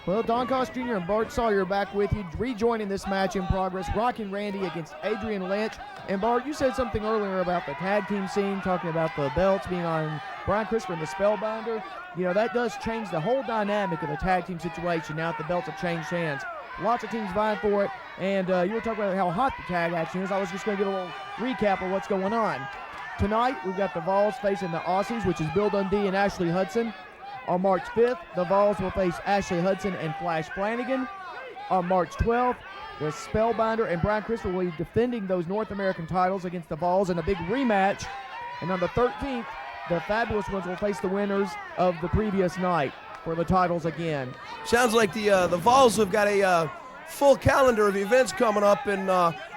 Well, Don Coss Jr. and Bart Sawyer back with you, rejoining this match in progress. Rockin Randy against Adrian Lynch. And Bart, you said something earlier about the tag team scene, talking about the belts being on Brian Christopher and the Spellbinder. You know, that does change the whole dynamic of the tag team situation now that the belts have changed hands. Lots of teams vying for it, and you were talking about how hot the tag action is. I was just going to give a little recap of what's going on. Tonight, we've got the Vols facing the Aussies, which is Bill Dundee and Ashley Hudson. On March 5th, the Vols will face Ashley Hudson and Flash Flanagan. On March 12th, the Spellbinder and Brian Christopher will be defending those North American titles against the Vols in a big rematch. And on the 13th, the Fabulous Ones will face the winners of the previous night for the titles again. Sounds like the Vols have got a full calendar of events coming up, and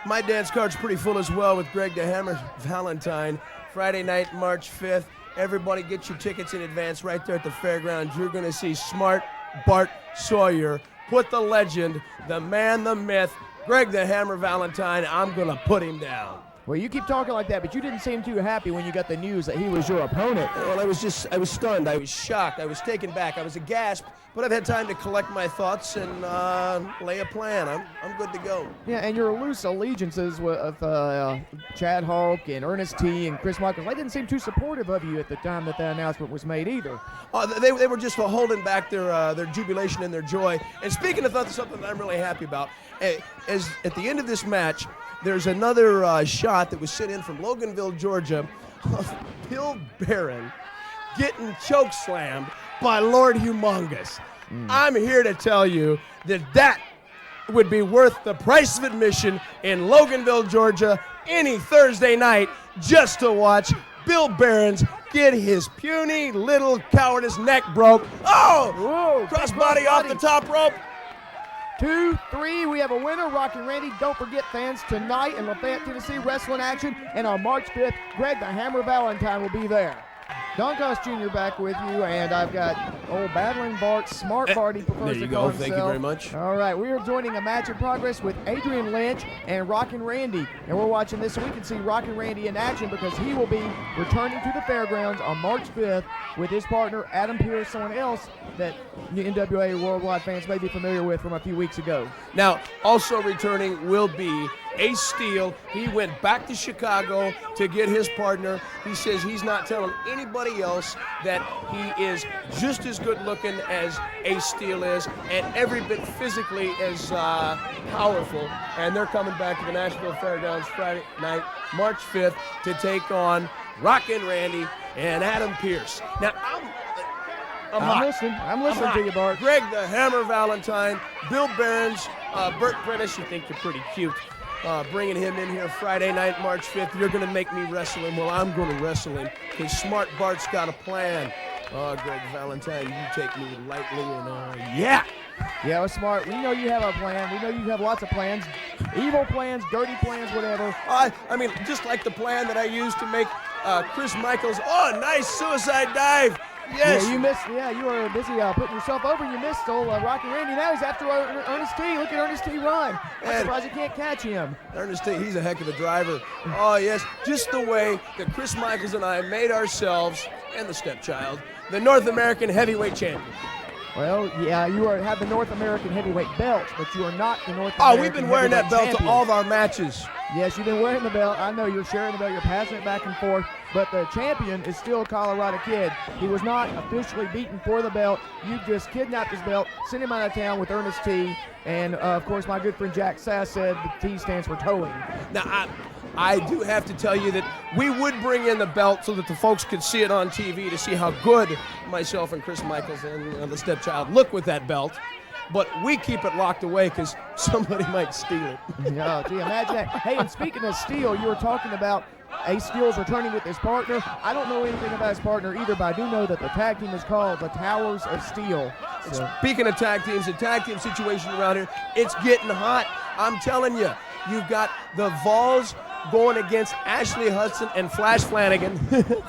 my dance card's pretty full as well with Greg the Hammer Valentine. Friday night, March 5th. Everybody get your tickets in advance right there at the fairgrounds. You're going to see smart Bart Sawyer put the legend, the man, the myth, Greg the Hammer Valentine. I'm going to put him down. Well, you keep talking like that, but you didn't seem too happy when you got the news that he was your opponent. Well, I was stunned. I was shocked. I was taken back. I was aghast, but I've had time to collect my thoughts and lay a plan. I'm good to go. Yeah, and your loose allegiances with Chad Hulk and Ernest T and Chris Michaels, they didn't seem too supportive of you at the time that the announcement was made either. They were just holding back their jubilation and their joy. And speaking of something that I'm really happy about, as at the end of this match, there's another shot that was sent in from Loganville, Georgia, of Bill Barron getting choke slammed by Lord Humongous. I'm here to tell you that would be worth the price of admission in Loganville, Georgia, any Thursday night just to watch Bill Barron's get his puny little cowardice neck broke. Oh! Whoa, Crossbody off the top rope. 2, 3, we have a winner, Rockin Randy. Don't forget, fans, tonight in Lafayette, Tennessee, wrestling action. And on March 5th, Greg the Hammer Valentine will be there. Don Coss Jr. back with you, and I've got old Battling Bart, Smart Bart, he prefers there you to call go. himself. Thank you very much. All right, we are joining a match in progress with Adrian Lynch and Rockin Randy. And we're watching this so we can see Rockin Randy in action because he will be returning to the fairgrounds on March 5th with his partner, Adam Pierce, someone else that the NWA Worldwide fans may be familiar with from a few weeks ago. Now, also returning will be Ace Steel. He went back to Chicago to get his partner. He says he's not telling anybody else that he is just as good looking as Ace Steel is and every bit physically as powerful. And they're coming back to the Nashville Fairgrounds Friday night, March 5th, to take on Rockin Randy and Adam Pierce. Now, I'm listening to you, Bart. Greg the Hammer Valentine, Bill Barron's, Burt Prentice, you think you're pretty cute. Bringing him in here Friday night, March 5th. You're going to make me wrestle him. Well, I'm going to wrestle him because Smart Bart's got a plan. Greg Valentine, you take me lightly and yeah. Yeah, well, Smart, we know you have a plan. We know you have lots of plans. Evil plans, dirty plans, whatever. I mean, just like the plan that I used to make Chris Michaels. Oh, nice suicide dive. Yes. Yeah, you missed. Yeah, you were busy putting yourself over. You missed old Rockin Randy. Now he's after Ernest T. Look at Ernest T run. I'm surprised you can't catch him. Ernest T, he's a heck of a driver. Oh, yes. Just the way that Chris Michaels and I made ourselves, and the stepchild, the North American heavyweight champion. Well, yeah, you have the North American heavyweight belt, but you are not the North American we've been wearing that belt to all of our matches. Yes, you've been wearing the belt. I know you're sharing the belt. You're passing it back and forth. But the champion is still Colorado Kid. He was not officially beaten for the belt. You just kidnapped his belt, sent him out of town with Ernest T. And, of course, my good friend Jack Sass said the T stands for towing. Now, I do have to tell you that we would bring in the belt so that the folks could see it on TV to see how good myself and Chris Michaels and the stepchild look with that belt. But we keep it locked away because somebody might steal it. Yeah, gee, imagine that. Hey, and speaking of Steel, you were talking about Ace Steel's returning with his partner. I don't know anything about his partner either, but I do know that the tag team is called the Towers of Steel. So. Speaking of tag teams, the tag team situation around here, it's getting hot. I'm telling you, you've got the Vols going against Ashley Hudson and Flash Flanagan.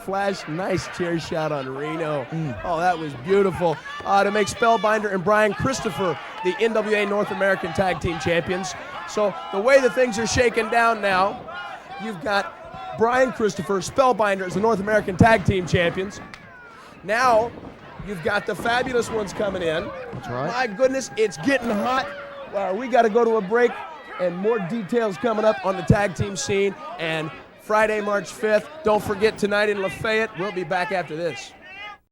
Flash, nice chair shot on Reno. Oh, that was beautiful. To make Spellbinder and Brian Christopher the NWA North American Tag Team Champions. So the way the things are shaking down now, you've got Brian Christopher, Spellbinder as the North American Tag Team Champions. Now, You've got the fabulous ones coming in. That's right. My goodness, it's getting hot. We got to go to a break, and more details coming up on the tag team scene. And Friday, March 5th. Don't forget tonight in Lafayette. We'll be back after this.